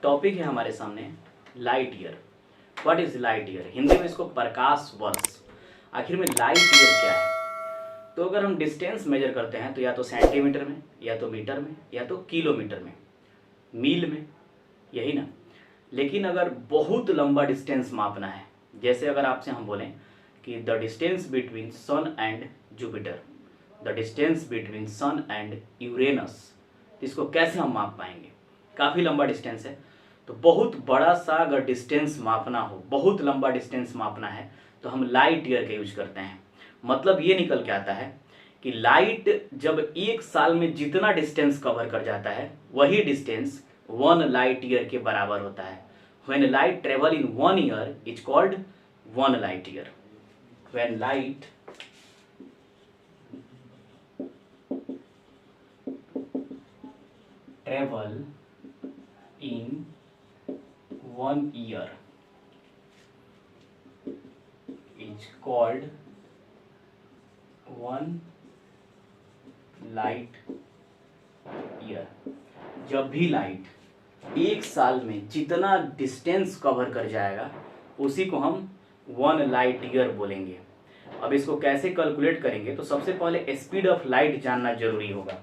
Topic है हमारे सामने light year. What is light year? Hindi में इसको प्रकाश वर्ष। आखिर में लाइट ईयर क्या है? तो अगर हम डिस्टेंस मेजर करते हैं तो या तो सेंटीमीटर में, या तो मीटर में, या तो किलोमीटर में, मील में, यही ना। लेकिन अगर बहुत लंबा डिस्टेंस मापना है, जैसे अगर आपसे हम बोलें कि the distance between sun and Jupiter, the distance between sun and Uranus, इसको कैसे हम माप पाएंगे? काफ़ी लंबा डिस्टेंस है, तो बहुत बड़ा सा अगर डिस्टेंस मापना हो, बहुत लंबा डिस्टेंस मापना है, तो हम लाइट ईयर का यूज करते हैं। मतलब ये निकल के आता है कि लाइट जब एक साल में जितना डिस्टेंस कवर कर जाता है, वही डिस्टेंस 1 लाइट ईयर के बराबर होता है। When light travel in 1 year is called 1 light year. When light travel in 1 year is called 1 light year. जब भी लाइट एक साल में जितना डिस्टेंस कवर कर जाएगा, उसी को हम 1 लाइट ईयर बोलेंगे। अब इसको कैसे कैलकुलेट करेंगे? तो सबसे पहले स्पीड ऑफ लाइट जानना जरूरी होगा।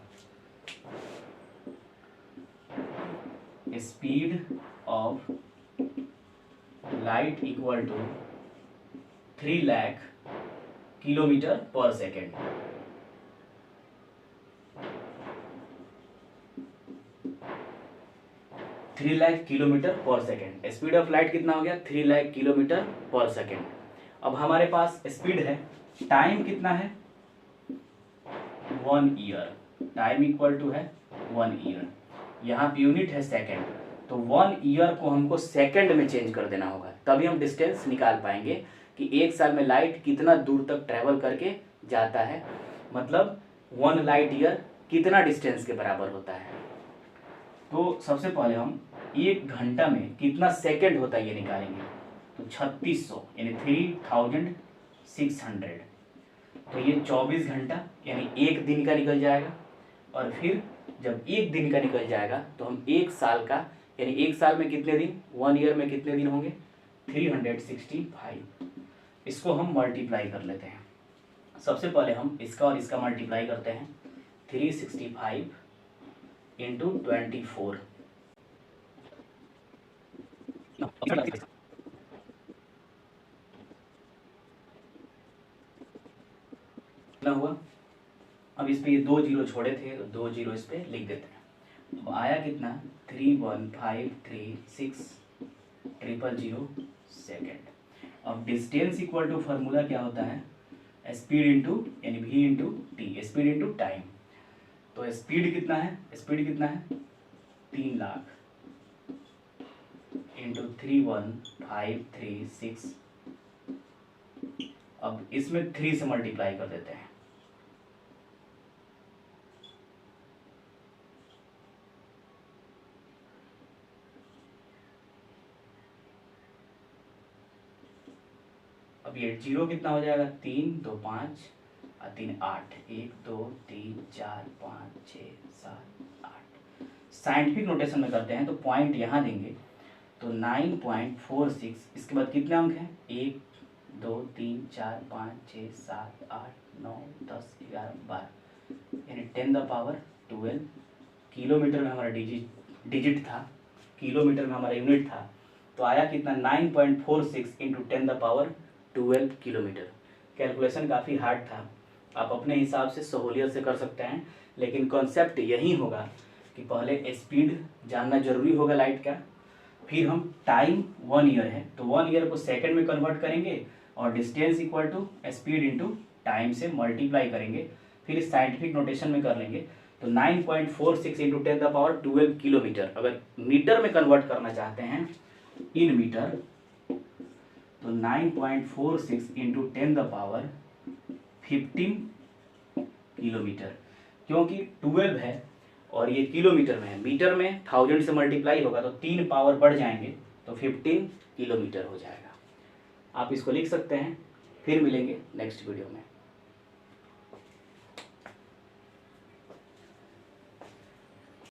Speed of light equal to 3 lakh kilometre per second. Three lakh kilometre per second. Speed of light कितना हो गया? 3 लाख किलोमीटर पर सेकेंड। अब हमारे पास स्पीड है, टाइम कितना है? 1 ईयर। टाइम इक्वल टू है 1 ईयर। यहाँ पे यूनिट है सेकेंड, तो 1 ईयर को हमको सेकेंड में चेंज कर देना होगा, तभी हम डिस्टेंस निकाल पाएंगे कि एक साल में लाइट कितना दूर तक ट्रेवल करके जाता है। मतलब 1 लाइट ईयर कितना डिस्टेंस के बराबर होता है। तो सबसे पहले हम एक घंटा में कितना सेकंड होता है ये निकालेंगे। तो 3600 यानी 3600, तो ये 24 घंटा यानी एक दिन का निकल जाएगा। और फिर जब एक दिन का निकल जाएगा तो हम एक साल का, यानी एक साल में कितने दिन, 1 ईयर में कितने दिन होंगे? 365। इसको हम मल्टीप्लाई कर लेते हैं। सबसे पहले हम इसका और इसका मल्टीप्लाई करते हैं। 365 इंटू 24 कितना हुआ? अब इस पे ये 2 जीरो छोड़े थे, तो 2 जीरो इस पे लिख देते हैं। अब आया कितना? 3153600 सेकेंड। अब डिस्टेंस इक्वल टू फार्मूला क्या होता है? स्पीड इंटू यानी v into T, speed into time. तो स्पीड कितना है? स्पीड कितना है? 3 लाख इंटू 31536। अब इसमें 3 से मल्टीप्लाई कर देते हैं। अब ये जीरो कितना हो जाएगा? 3 2 5 और 3 8, 1 2 3 4 5 6 7 8। साइंटिफिक नोटेशन में करते हैं तो पॉइंट यहाँ देंगे, तो 9.46। इसके बाद कितने अंक हैं? 1 2 3 4 5 6 7 8 9 10 11 12, यानी 10 द पावर 12। किलोमीटर में हमारा डिजिट था, किलोमीटर में हमारा यूनिट था, तो आया कितना? 9.46 into 10 the power 12 kilometre. Calculation काफ़ी हार्ड था, आप अपने हिसाब से सहूलियत से कर सकते हैं, लेकिन कॉन्सेप्ट यही होगा कि पहले स्पीड जानना जरूरी होगा लाइट का, फिर हम टाइम 1 ईयर है तो 1 ईयर को सेकंड में कन्वर्ट करेंगे और distance equal to speed into time से मल्टीप्लाई करेंगे, फिर इस साइंटिफिक नोटेशन में कर लेंगे। तो 9.46 इंटू 10 द पावर 12 किलोमीटर। अगर मीटर में कन्वर्ट करना चाहते हैं इन मीटर, तो 9.46 इंटू 10 द पावर 15 किलोमीटर। क्योंकि 12 है और ये किलोमीटर में है, मीटर में 1000 से मल्टीप्लाई होगा तो 3 पावर बढ़ जाएंगे, तो 15 किलोमीटर हो जाएगा। आप इसको लिख सकते हैं। फिर मिलेंगे नेक्स्ट वीडियो में।